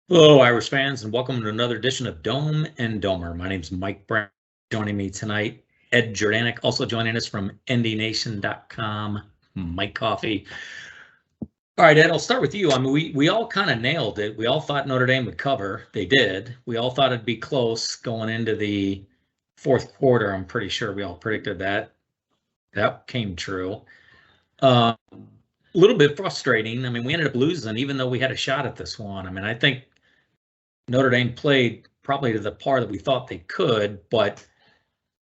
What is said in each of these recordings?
Hello, Irish fans, and welcome to another edition of Dome and Domer. My name is Mike Brown. Joining me tonight, Ed Jordanek, also joining us from ndnation.com, Mike Coffey. All right, Ed, I'll start with you. I mean, we all kind of nailed it. We all thought Notre Dame would cover. They did. We all thought it'd be close going into the fourth quarter. I'm pretty sure we all predicted that. That came true. A little bit frustrating. I mean, we ended up losing, even though we had a shot at this one. I mean, I think Notre Dame played probably to the par that we thought they could, but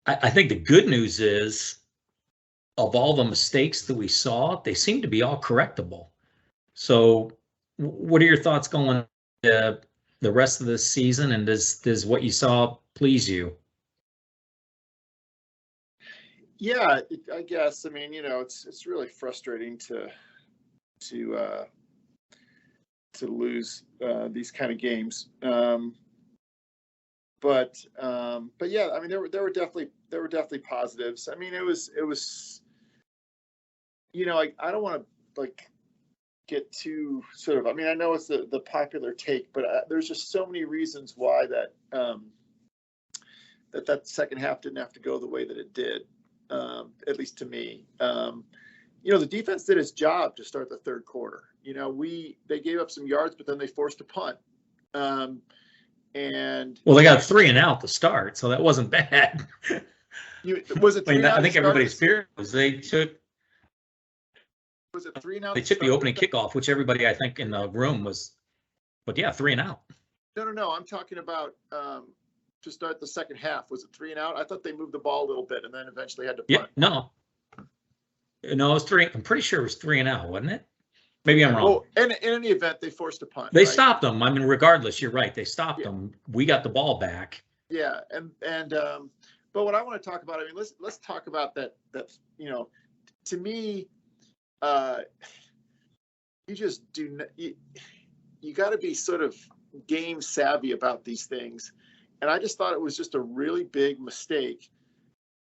I think the good news is of all the mistakes that we saw, they seem to be all correctable. So what are your thoughts going the rest of this season, and does what you saw please you? Yeah, I guess. I mean, it's really frustrating to lose these kind of games. But yeah, I mean, there were definitely positives. I mean, it was I don't want to get too sort of. I mean, I know it's the popular take, but there's just so many reasons why that second half didn't have to go the way that it did. At least to me. The defense did its job to start the third quarter. They gave up some yards, but then they forced a punt. And they got 3 and out to start, so that wasn't bad. Was it 3 and out? I think everybody's fear was they took. Was it 3 and out? They took the opening kickoff, which everybody I think in the room was. But yeah, 3 and out. No. I'm talking about to start the second half. Was it 3 and out? I thought they moved the ball a little bit and then eventually had to punt. Yeah, no, it was 3. I'm pretty sure it was 3 and out, wasn't it? Maybe I'm wrong. Well, in any event, they forced a punt. They stopped them. I mean, regardless, you're right. They stopped them. We got the ball back. Yeah, and but what I want to talk about, I mean, let's talk about that. To me, you just do. You got to be sort of game savvy about these things, and I just thought it was just a really big mistake,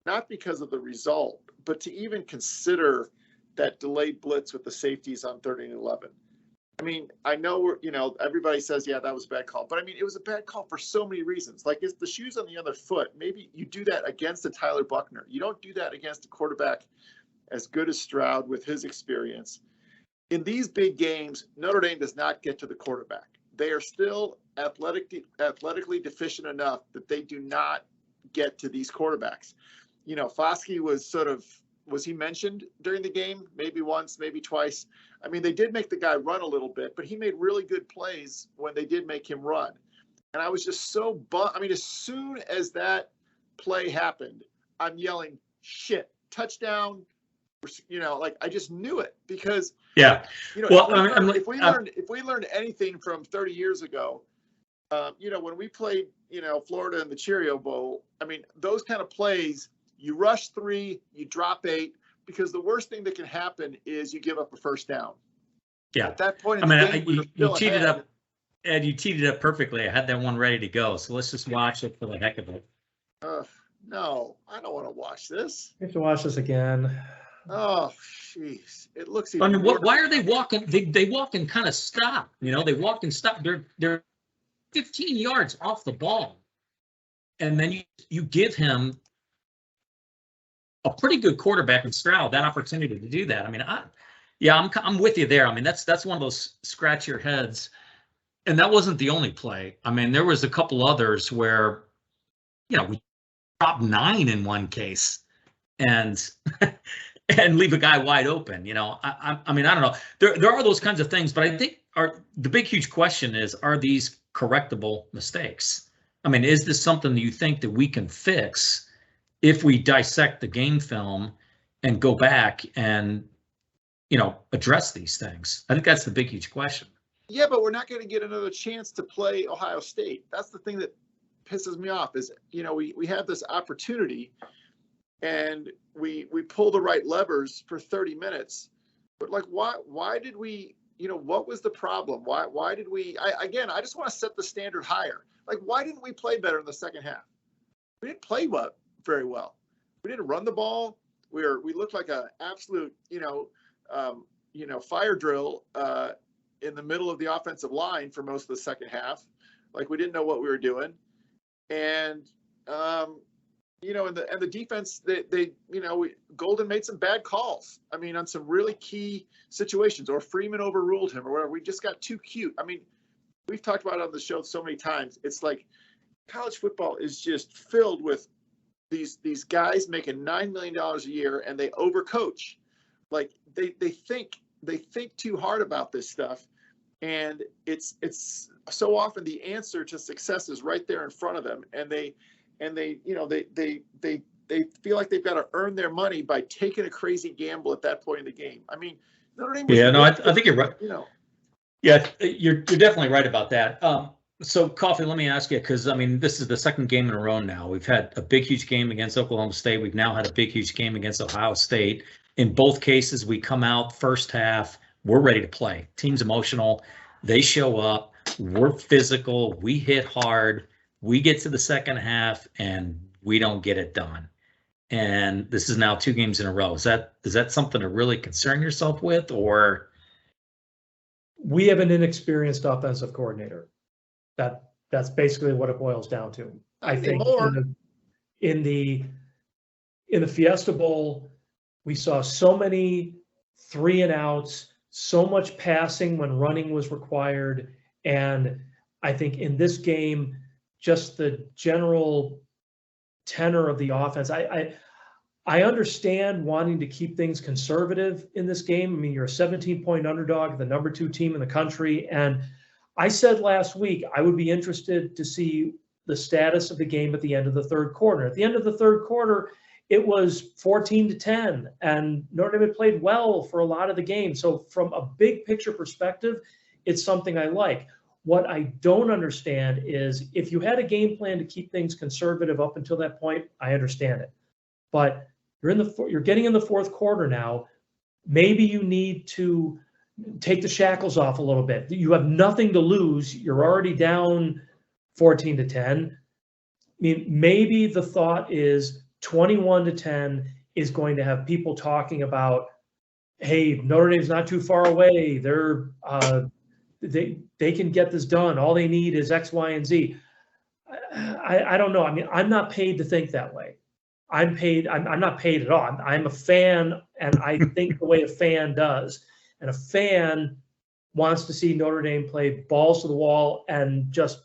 not because of the result, but to even consider that delayed blitz with the safeties on 3rd and 11. I mean, I know everybody says, yeah, that was a bad call, but I mean, it was a bad call for so many reasons. Like, it's the shoes on the other foot. Maybe you do that against a Tyler Buckner. You don't do that against a quarterback as good as Stroud with his experience. In these big games, Notre Dame does not get to the quarterback. They are still athletically deficient enough that they do not get to these quarterbacks. Foskey was he mentioned during the game? Maybe once, maybe twice. I mean, they did make the guy run a little bit, but he made really good plays when they did make him run. And I was just so bummed. I mean, as soon as that play happened, I'm yelling, shit, touchdown. I just knew it because, yeah. If we learned anything from 30 years ago, when we played, Florida in the Cheerio Bowl, I mean, those kind of plays, you rush 3, you drop 8, because the worst thing that can happen is you give up a first down. Yeah. At that point in the game, you teed it up, Ed. You teed it up perfectly. I had that one ready to go. So let's just watch it for the heck of it. No, I don't want to watch this. We have to watch this again. Oh, jeez. It looks even. I mean, why are they walking? They walk and kind of stop. They walk and stop. They're 15 yards off the ball, and then you give him a pretty good quarterback in Stroud that opportunity to do that. I mean, I'm with you there. I mean, that's one of those scratch your heads, and that wasn't the only play. I mean, there was a couple others where, we dropped 9 in one case, and leave a guy wide open. I mean, I don't know. There are those kinds of things, but I think the big huge question is, are these correctable mistakes? I mean, is this something that you think that we can fix if we dissect the game film and go back and, address these things? I think that's the big, huge question. Yeah, but we're not going to get another chance to play Ohio State. That's the thing that pisses me off is, we have this opportunity and we pull the right levers for 30 minutes. But why did we, what was the problem? Why did we, I just want to set the standard higher. Like, why didn't we play better in the second half? We didn't play very well. We didn't run the ball. We looked like an absolute, fire drill. in the middle of the offensive line for most of the second half. Like we didn't know what we were doing. And, you know, and the defense, they you know, Golden made some bad calls. I mean, on some really key situations, or Freeman overruled him or whatever. We just got too cute. I mean, we've talked about it on the show so many times. It's like college football is just filled with these guys making $9 million a year, and they overcoach. Like they think too hard about this stuff, and it's so often the answer to success is right there in front of them, and they you know they feel like they've got to earn their money by taking a crazy gamble at that point in the game. I mean, Notre Dame was I think you're right. You know, yeah, you're definitely right about that. So, Coffee, let me ask you, because, I mean, this is the second game in a row now. We've had a big, huge game against Oklahoma State. We've now had a big, huge game against Ohio State. In both cases, we come out first half, we're ready to play. Team's emotional. They show up. We're physical. We hit hard. We get to the second half, and we don't get it done. And this is now 2 games in a row. Is that something to really concern yourself with, or? We have an inexperienced offensive coordinator. That's basically what it boils down to. I think in the Fiesta Bowl, we saw so many 3 and outs, so much passing when running was required, and I think in this game, just the general tenor of the offense. I understand wanting to keep things conservative in this game. I mean, you're a 17-point underdog, the number 2 team in the country. And I said last week, I would be interested to see the status of the game at the end of the third quarter. At the end of the third quarter, it was 14-10, and Notre Dame had played well for a lot of the game. So from a big picture perspective, it's something I like. What I don't understand is if you had a game plan to keep things conservative up until that point, I understand it. But you're getting in the fourth quarter now. Maybe you need to take the shackles off a little bit. You have nothing to lose. You're already down 14-10. I mean, maybe the thought is 21-10 is going to have people talking about, hey, Notre Dame's not too far away. They can get this done. All they need is X, Y, and Z. I don't know. I mean, I'm not paid to think that way. I'm not paid at all. I'm a fan, and I think the way a fan does. And a fan wants to see Notre Dame play balls to the wall and just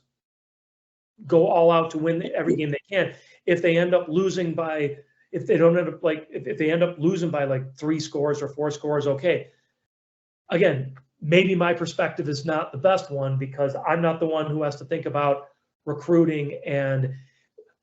go all out to win every game they can. If they end up losing by, if they end up losing by like 3 scores or 4 scores, okay. Again, maybe my perspective is not the best one because I'm not the one who has to think about recruiting. And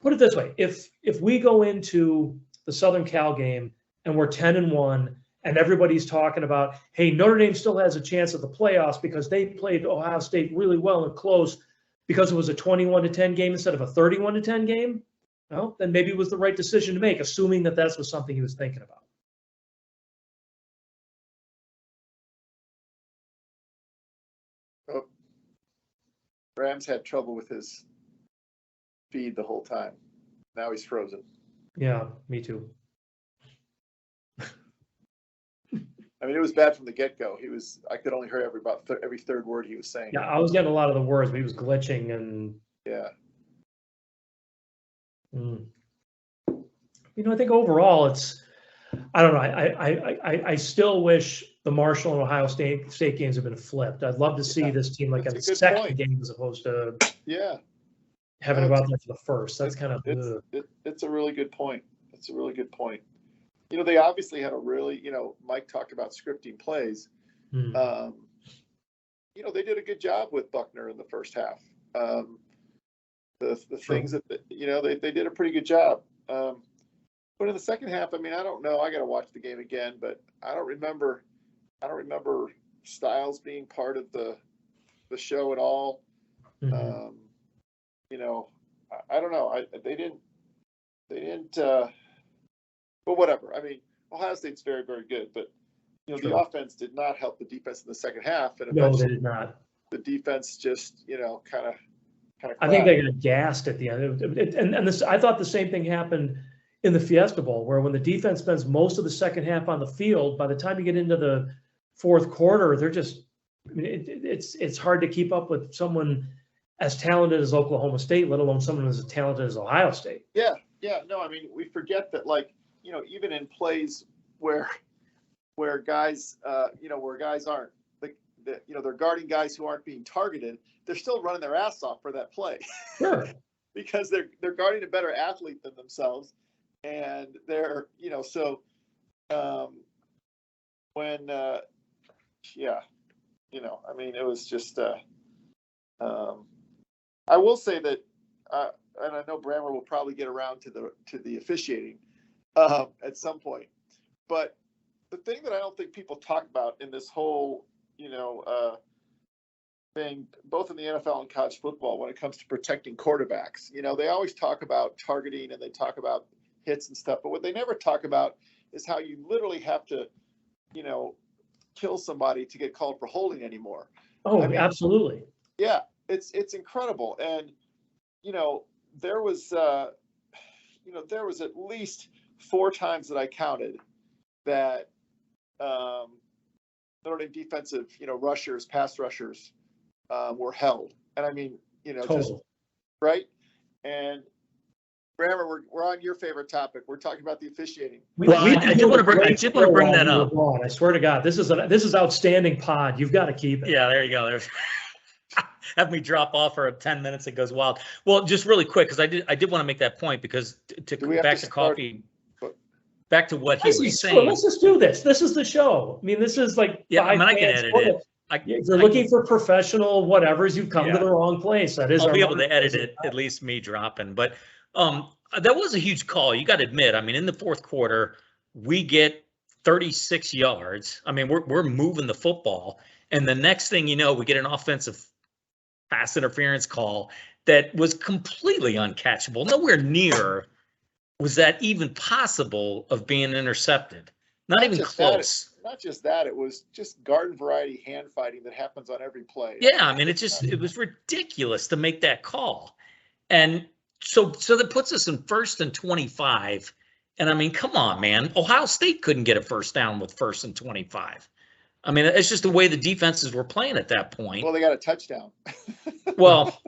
put it this way, if we go into the Southern Cal game and we're 10-1 and everybody's talking about, hey, Notre Dame still has a chance at the playoffs because they played Ohio State really well and close because it was a 21-10 game instead of a 31-10 game, well, then maybe it was the right decision to make, assuming that that was something he was thinking about. Oh, Rams had trouble with his feed the whole time. Now he's frozen. Yeah, me too. I mean, it was bad from the get-go. I could only hear every third word he was saying. Yeah, I was getting a lot of the words, but he was glitching and. Yeah. You know, I think overall it's, I don't know. I still wish the Marshall and Ohio State games have been flipped. I'd love to see this team like at the second game as opposed to having to go out there for the first. That's kind of it's a really good point. It's a really good point. You know, they obviously had a really, you know, Mike talked about scripting plays. You know, they did a good job with Buckner in the first half. The things that, you know, they did a pretty good job. But in the second half, I mean, I don't know. I got to watch the game again, but I don't remember Styles being part of the show at all. You know, I don't know. They didn't. But whatever. I mean, Ohio State's very, very good, but you know, the offense did not help the defense in the second half, and no, they did not. The defense just, you know, kind of. I think they got gassed at the end, and this. I thought the same thing happened in the Fiesta Bowl, where when the defense spends most of the second half on the field, by the time you get into the fourth quarter, they're just I mean, it's hard to keep up with someone as talented as Oklahoma State, let alone someone as talented as Ohio State. Yeah. No, I mean, we forget that, like, even in plays where guys, where guys aren't, they're guarding guys who aren't being targeted, they're still running their ass off for that play. Sure. Because they're guarding a better athlete than themselves. And they're, when, I mean, it was just, I will say that, and I know Brammer will probably get around to the officiating at some point, but the thing that I don't think people talk about in this whole, thing, both in the NFL and college football, when it comes to protecting quarterbacks, they always talk about targeting and they talk about hits and stuff, but what they never talk about is how you literally have to, kill somebody to get called for holding anymore. Oh, I mean, absolutely. Yeah, it's incredible. And, there was at least 4 times that I counted that Notre Dame defensive, rushers, pass rushers were held. And I mean, just right. And Brammer, we're on your favorite topic. We're talking about the officiating. I did want to bring that up. I swear to God, this is outstanding pod. You've got to keep it. Yeah, there you go. Have me drop off for 10 minutes. It goes wild. Well, just really quick, because I did want to make that point, because back to what he was saying. Let's just do this. This is the show. I mean, this is like, I can edit it. If you're looking for professional whatevers, you've come to the wrong place. That is, I'll be able to edit it, at least me dropping. But that was a huge call. You got to admit. I mean, in the fourth quarter, we get 36 yards. I mean, we're moving the football, and the next thing you know, we get an offensive pass interference call that was completely uncatchable. Nowhere near was that even possible of being intercepted. Not even close. Not just that, it was just garden variety hand fighting that happens on every play. Yeah, I mean, it was ridiculous to make that call. And so that puts us in 1st and 25. And I mean, come on, man. Ohio State couldn't get a first down with 1st and 25. I mean, it's just the way the defenses were playing at that point. Well, they got a touchdown. Well,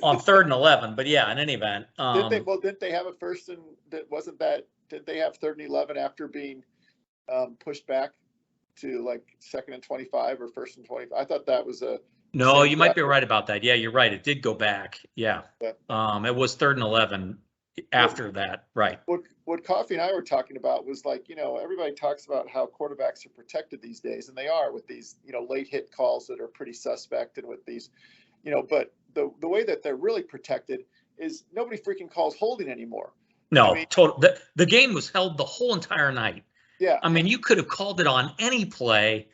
on 3rd and 11, but yeah, in any event. Didn't they have a first and did they have 3rd and 11 after being pushed back to like 2nd and 25 or 1st and 25? I thought that was a. No, you might be right about that. Yeah, you're right. It did go back. Yeah. It was 3rd and 11 after that. Right. What Coffee and I were talking about was like, everybody talks about how quarterbacks are protected these days, and they are with these, late hit calls that are pretty suspect, and with these, but the way that they're really protected is nobody freaking calls holding anymore. No, I mean, total. The game was held the whole entire night. Yeah. I mean, you could have called it on any play.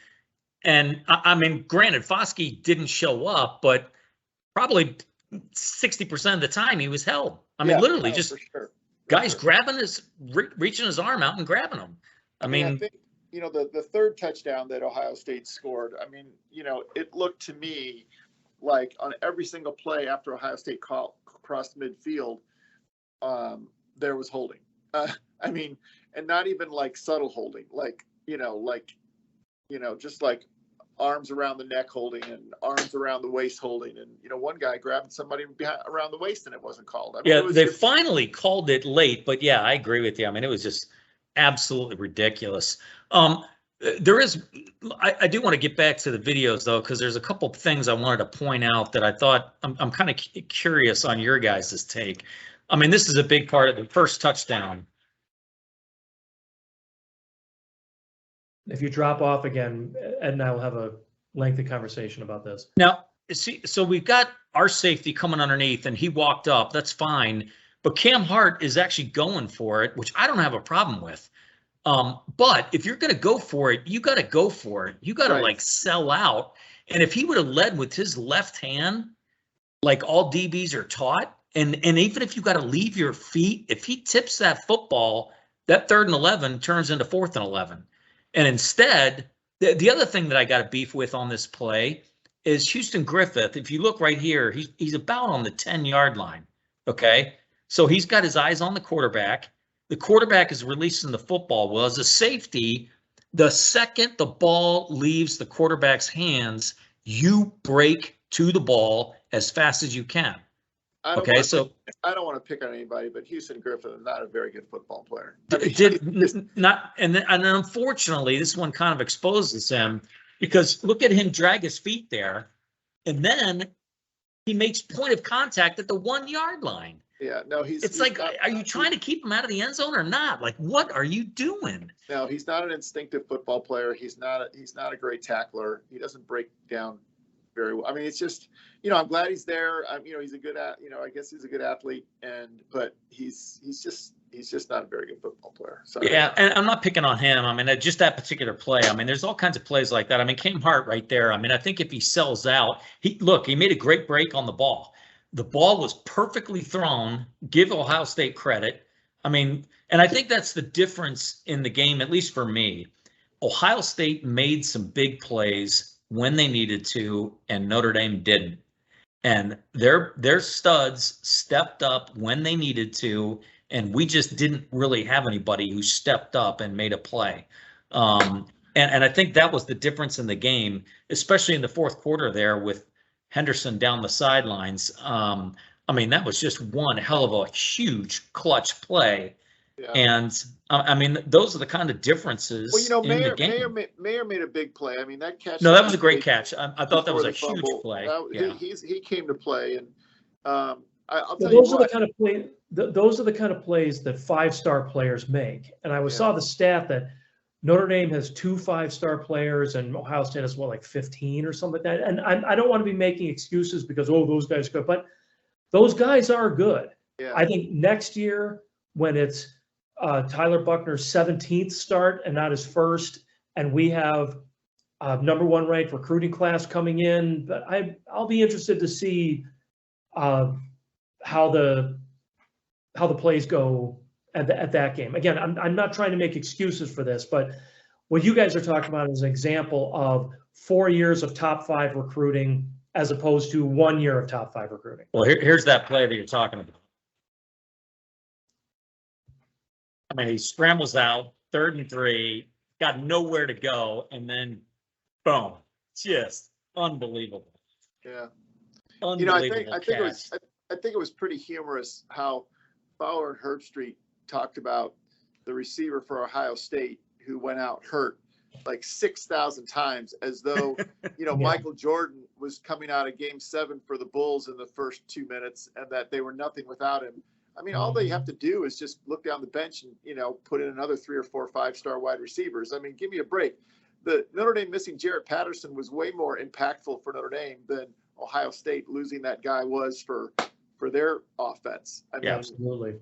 And I mean, granted, Foskey didn't show up, but probably 60% of the time he was held. I mean, literally just guys grabbing reaching his arm out and grabbing him. I mean, I think, the 3rd touchdown that Ohio State scored, I mean, it looked to me like on every single play after Ohio State crossed midfield, there was holding. I mean, and not even like subtle holding, just like arms around the neck holding and arms around the waist holding, and one guy grabbing somebody around the waist and it wasn't called. I mean, they finally called it late, but yeah, I agree with you. I mean, it was just absolutely ridiculous. There is, I do want to get back to the videos though, because there's a couple of things I wanted to point out that I thought I'm kind of curious on your guys' take. I mean, this is a big part of the first touchdown. If you drop off again, Ed and I will have a lengthy conversation about this. Now, see, so we've got our safety coming underneath, and he walked up. That's fine. But Cam Hart is actually going for it, which I don't have a problem with. But if you're going to go for it, you got to go for it. You got to like sell out. And if he would have led with his left hand, like all DBs are taught, and even if you got to leave your feet, if he tips that football, that 3rd and 11 turns into 4th and 11. And instead, the other thing that I got a beef with on this play is Houston Griffith. If you look right here, he's about on the 10-yard line. Okay, so he's got his eyes on the quarterback. The quarterback is releasing the football. Well, as a safety, the second the ball leaves the quarterback's hands, you break to the ball as fast as you can. I don't want to pick on anybody, but Houston Griffin is not a very good football player. And unfortunately, this one kind of exposes him, because look at him drag his feet there, and then he makes point of contact at the 1 yard line. Yeah, no, It's like, are you trying to keep him out of the end zone or not? Like, what are you doing? No, he's not an instinctive football player. He's not a great tackler. He doesn't break down very well. I mean, it's just, I'm glad he's there. He's a good I guess he's a good athlete, but he's just not a very good football player. Sorry. Yeah, and I'm not picking on him. I mean, just that particular play. I mean, there's all kinds of plays like that. I mean, Cam Hart right there. I mean, I think if he sells out, he made a great break on the ball. The ball was perfectly thrown. Give Ohio State credit. I mean, and I think that's the difference in the game, at least for me. Ohio State made some big plays when they needed to, and Notre Dame didn't. And their studs stepped up when they needed to, and we just didn't really have anybody who stepped up and made a play. And I think that was the difference in the game, especially in the fourth quarter there with Henderson down the sidelines. I mean, that was just one hell of a huge clutch play. Yeah. And I mean, those are the kind of differences. Well, Mayer made a big play. I mean, that catch. No, that was a great catch. I thought that was a huge play. Yeah. He came to play, and I'll tell those are the kind of play. Those are the kind of plays that 5-star players make. And I saw the stat that Notre Dame has 2 5-star players, and Ohio State has like 15 or something like that. And I don't want to be making excuses because those guys are good, but those guys are good. Yeah. I think next year when it's Tyler Buckner's 17th start and not his first, and we have number 1 ranked recruiting class coming in, but I'll be interested to see how the plays go at that game. Again, I'm not trying to make excuses for this, but what you guys are talking about is an example of 4 years of top 5 recruiting as opposed to 1 year of top 5 recruiting. Well, here's that play that you're talking about. I mean, he scrambles out, 3rd and 3, got nowhere to go, and then boom, just unbelievable. Yeah. Unbelievable. I think it was pretty humorous how Fowler and Herbstreit talked about the receiver for Ohio State who went out hurt like 6,000 times, as though Michael Jordan was coming out of Game 7 for the Bulls in the first 2 minutes, and that they were nothing without him. I mean, all they have to do is just look down the bench and put in another 3 or 4 5-star wide receivers. I mean, give me a break. The Notre Dame missing Jarrett Patterson was way more impactful for Notre Dame than Ohio State losing that guy was for their offense. I mean, absolutely.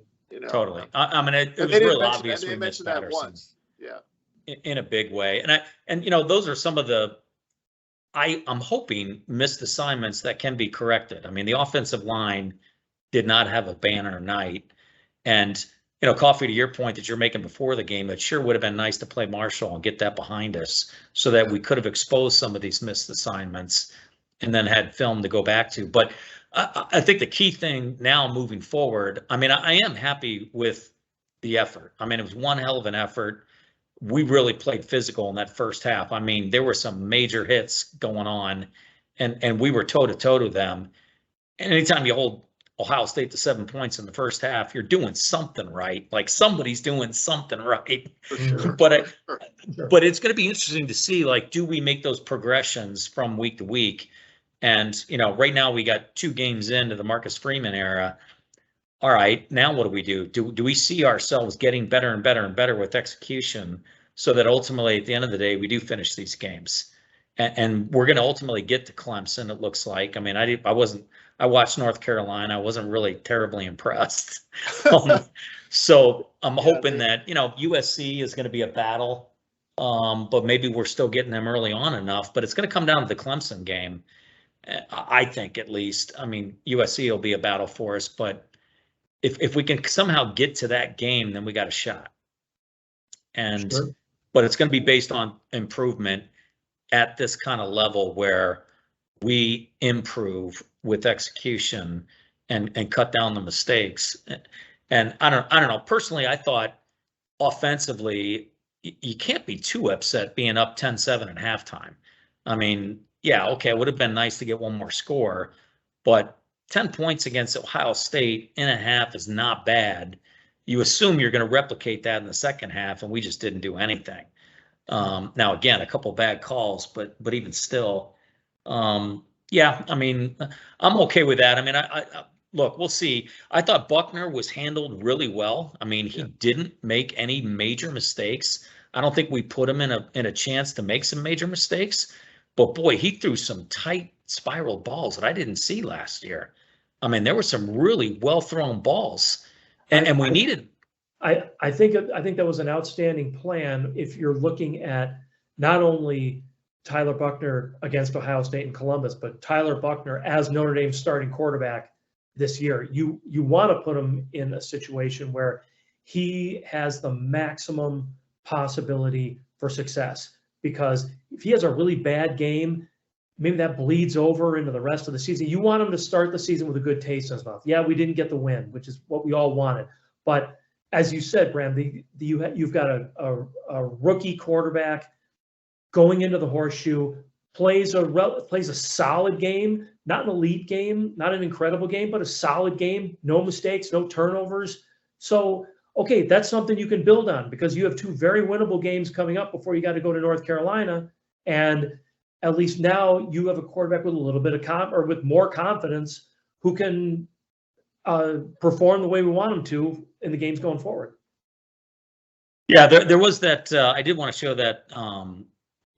Totally. I mean, it was real obvious we missed Patterson. Once. Yeah. In a big way. And those are some of the, I'm hoping, missed assignments that can be corrected. I mean, the offensive line did not have a banner night. And, Coffee, to your point that you're making before the game, it sure would have been nice to play Marshall and get that behind us so that we could have exposed some of these missed assignments and then had film to go back to. But I think the key thing now moving forward, I mean, I am happy with the effort. I mean, it was one hell of an effort. We really played physical in that first half. I mean, there were some major hits going on, and we were toe-to-toe to them. And anytime you hold Ohio State to 7 points in the first half, you're doing something right. Like somebody's doing something right. For sure. But it's going to be interesting to see, like, do we make those progressions from week to week? And, right now we got 2 games into the Marcus Freeman era. All right, now what do? Do we see ourselves getting better and better and better with execution so that ultimately at the end of the day, we do finish these games? And we're going to ultimately get to Clemson, it looks like. I mean, I watched North Carolina. I wasn't really terribly impressed. So I'm hoping that, USC is going to be a battle, but maybe we're still getting them early on enough. But it's going to come down to the Clemson game, I think, at least. I mean, USC will be a battle for us, but if we can somehow get to that game, then we got a shot. And sure. But it's going to be based on improvement at this kind of level where we improve with execution and cut down the mistakes. And I don't know. Personally, I thought offensively, you can't be too upset being up 10-7 at halftime. I mean, yeah, okay, it would have been nice to get one more score, but 10 points against Ohio State in a half is not bad. You assume you're going to replicate that in the second half, and we just didn't do anything. Now, again, a couple bad calls, but even still, yeah, I mean, I'm okay with that. I mean, I look, we'll see. I thought Buckner was handled really well. I mean, he didn't make any major mistakes. I don't think we put him in a chance to make some major mistakes, but boy, he threw some tight spiral balls that I didn't see last year. I mean, there were some really well thrown balls, and we needed. I think that was an outstanding plan if you're looking at not only Tyler Buckner against Ohio State and Columbus, but Tyler Buckner as Notre Dame's starting quarterback this year. You want to put him in a situation where he has the maximum possibility for success, because if he has a really bad game, maybe that bleeds over into the rest of the season. You want him to start the season with a good taste in his mouth. Yeah, we didn't get the win, which is what we all wanted, but as you said, Bram, you've got a rookie quarterback going into the Horseshoe, plays a solid game, not an elite game, not an incredible game, but a solid game, no mistakes, no turnovers. So, okay, that's something you can build on, because you have two very winnable games coming up before you got to go to North Carolina, and at least now you have a quarterback with a little bit of with more confidence who can perform the way we want him to in the games going forward. Yeah, there was that. I did want to show that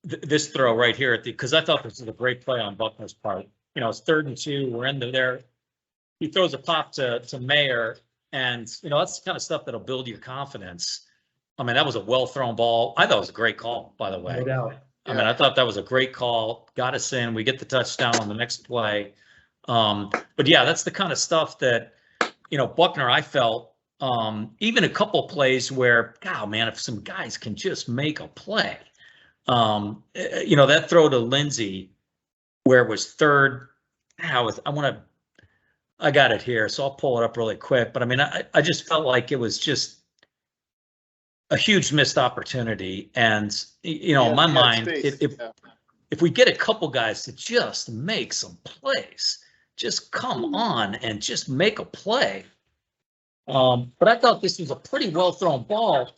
this throw right here because I thought this was a great play on Buckner's part. You know, it's 3rd and 2. We're in there. He throws a pop to Mayer, and you know that's the kind of stuff that'll build your confidence. I mean, that was a well thrown ball. I thought it was a great call, by the way. No doubt. I mean, I thought that was a great call. Got us in. We get the touchdown on the next play. But yeah, that's the kind of stuff that, you know, Buckner, I felt, even a couple plays where, God, man, if some guys can just make a play, you know, that throw to Lindsey where it was 3rd. I got it here, so I'll pull it up really quick. But I mean, I just felt like it was just a huge missed opportunity. And, you know, in my mind, if we get a couple guys to just make some plays, just come on and just make a play. But I thought this was a pretty well thrown ball.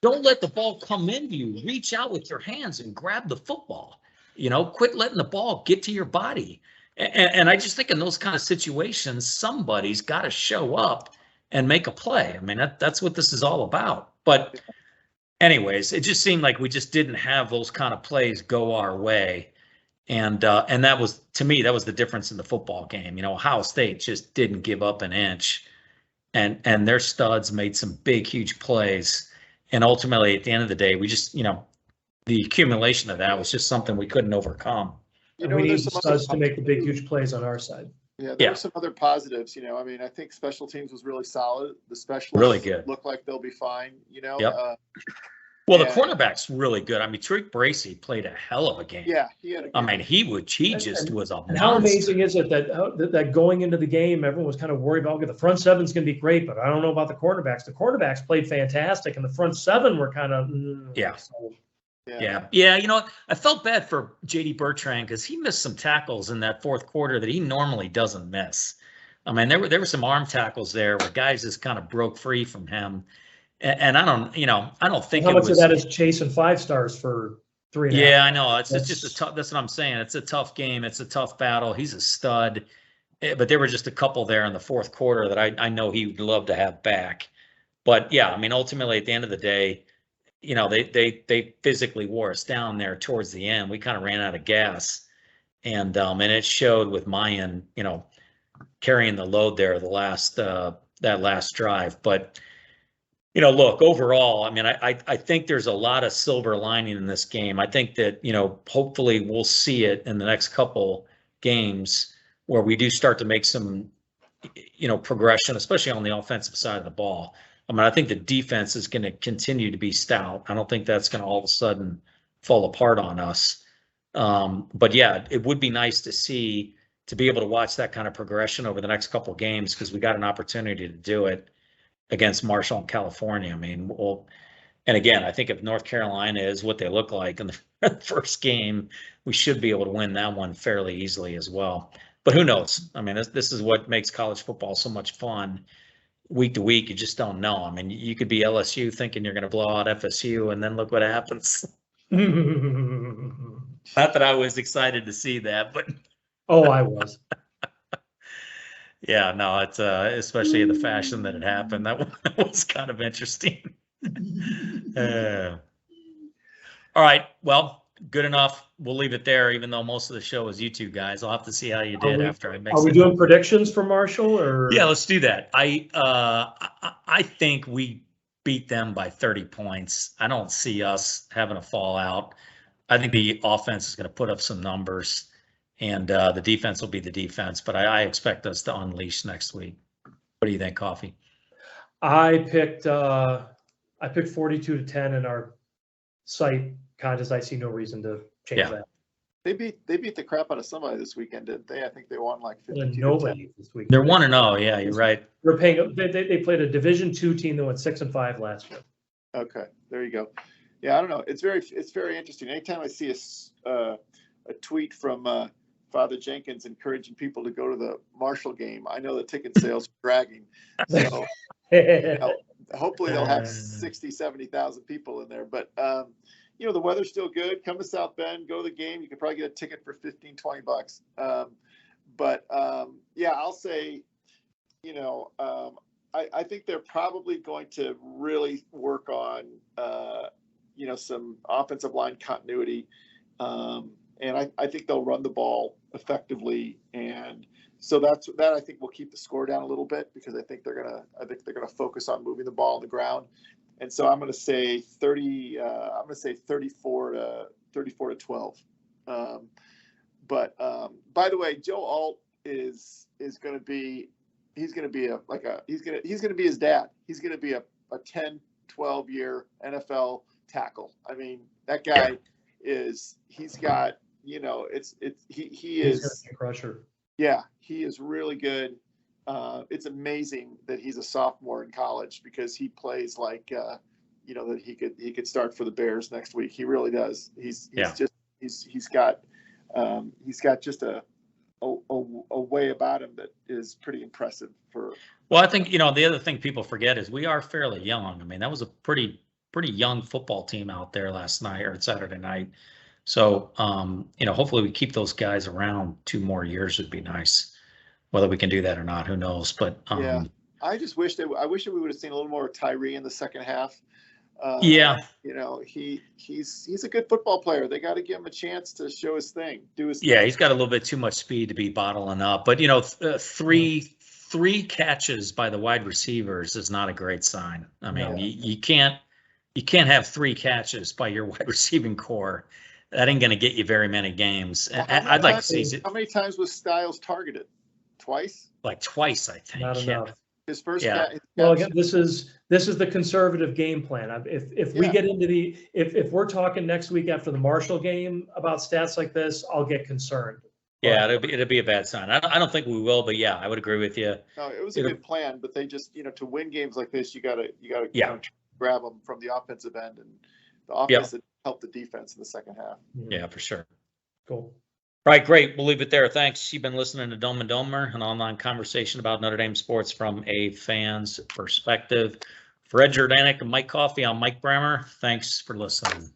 Don't let the ball come into you. Reach out with your hands and grab the football. You know, quit letting the ball get to your body. And I just think in those kind of situations, somebody's got to show up and make a play. I mean, that's what this is all about. But anyways, it just seemed like we just didn't have those kind of plays go our way. And that was, to me, that was the difference in the football game. You know, Ohio State just didn't give up an inch. And their studs made some big, huge plays. And ultimately, at the end of the day, we just, you know, the accumulation of that was just something we couldn't overcome. You know, we need studs to make the big, huge plays on our side. Yeah, there were some other positives. You know, I mean, I think special teams was really solid. The specialists really good. Look like they'll be fine. You know. Yep. Well, the cornerback's really good. I mean, Tariq Bracy played a hell of a game. Yeah, he had a good I mean, he just was a monster. How amazing is it that going into the game, everyone was kind of worried about, okay, the front seven's going to be great, but I don't know about the cornerbacks. The cornerbacks played fantastic, and the front seven were kind of Yeah. You know what? I felt bad for J.D. Bertrand because he missed some tackles in that 4th quarter that he normally doesn't miss. I mean, there were some arm tackles there where guys just kind of broke free from him. And I don't think how much of that is chasing 5 stars for 3.5. Yeah, I know. It's just a tough. That's what I'm saying. It's a tough game. It's a tough battle. He's a stud, but there were just a couple there in the 4th quarter that I know he would love to have back. But yeah, I mean, ultimately at the end of the day, you know, they physically wore us down there towards the end. We kind of ran out of gas, and it showed with Mayan, you know, carrying the load there that last drive, but. You know, look, overall, I mean, I think there's a lot of silver lining in this game. I think that, you know, hopefully we'll see it in the next couple games where we do start to make some, you know, progression, especially on the offensive side of the ball. I mean, I think the defense is going to continue to be stout. I don't think that's going to all of a sudden fall apart on us. But yeah, it would be nice to be able to watch that kind of progression over the next couple of games because we got an opportunity to do it against Marshall and California. I mean, And again, I think if North Carolina is what they look like in the first game, we should be able to win that one fairly easily as well. But who knows? I mean, this is what makes college football so much fun. Week to week, you just don't know. I mean, you could be LSU thinking you're going to blow out FSU, and then look what happens. Not that I was excited to see that, but oh, I was. Yeah, no, it's especially in the fashion that it happened. That was kind of interesting. All right, well, good enough. We'll leave it there, even though most of the show is you two guys. I'll have to see how you did after I make. Are we doing predictions for Marshall, or? Yeah, let's do that. I think we beat them by 30 points. I don't see us having a fallout. I think the offense is going to put up some numbers, and the defense will be the defense. But I expect us to unleash next week. What do you think, Coffee? I picked 42-10 in our site contest. I see no reason to change that. They beat the crap out of somebody this weekend, didn't they? I think they won like 52-10. Nobody this week. They're 1-0. Yeah, you're right. They're paying. They played a Division II team that went 6-5 last year. Okay, there you go. Yeah, I don't know. It's very interesting. Anytime I see a tweet from Father Jenkins encouraging people to go to the Marshall game, I know the ticket sales are dragging. So hopefully they'll have 60, 70,000 people in there. But the weather's still good. Come to South Bend, go to the game. You can probably get a ticket for $15, $20. I'll say, I think they're probably going to really work on, some offensive line continuity. And I think they'll run the ball effectively. And so that I think will keep the score down a little bit, because I think they're gonna focus on moving the ball on the ground. And so I'm going to say 34-12. By the way, Joe Alt is going to be, he's going to be he's going to be his dad. He's going to be a 10, 12 year NFL tackle. I mean, that guy he's got, he is a crusher. Yeah, he is really good. It's amazing that he's a sophomore in college, because he plays like, that he could start for the Bears next week. He really does. He's got just a way about him that is pretty impressive for. Well, I think, the other thing people forget is we are fairly young. I mean, that was a pretty young football team out there last night or Saturday night. So, hopefully we keep those guys around 2 more years would be nice. Whether we can do that or not, who knows? But I just wish we would have seen a little more of Tyree in the second half. He's a good football player. They got to give him a chance to show his thing, do his thing. Yeah, he's got a little bit too much speed to be bottling up. But three catches by the wide receivers is not a great sign. I mean, you can't have 3 catches by your wide receiving core. That ain't going to get you very many games. I'd like to see it. How many times was Styles targeted? Twice? Like twice, I think. Not enough. His first. Well, again, this is the conservative game plan. If we get into if we're talking next week after the Marshall game about stats like this, I'll get concerned. Yeah, it'll be a bad sign. I don't think we will, but yeah, I would agree with you. No, it was a good plan, but they just, to win games like this, you gotta grab them from the offensive end, and the offense helped the defense in the second half. Yeah, for sure. Cool. All right, great. We'll leave it there. Thanks. You've been listening to Dome and Domer, an online conversation about Notre Dame sports from a fan's perspective. For Ed Jordanek and Mike Coffey, I'm Mike Brammer. Thanks for listening.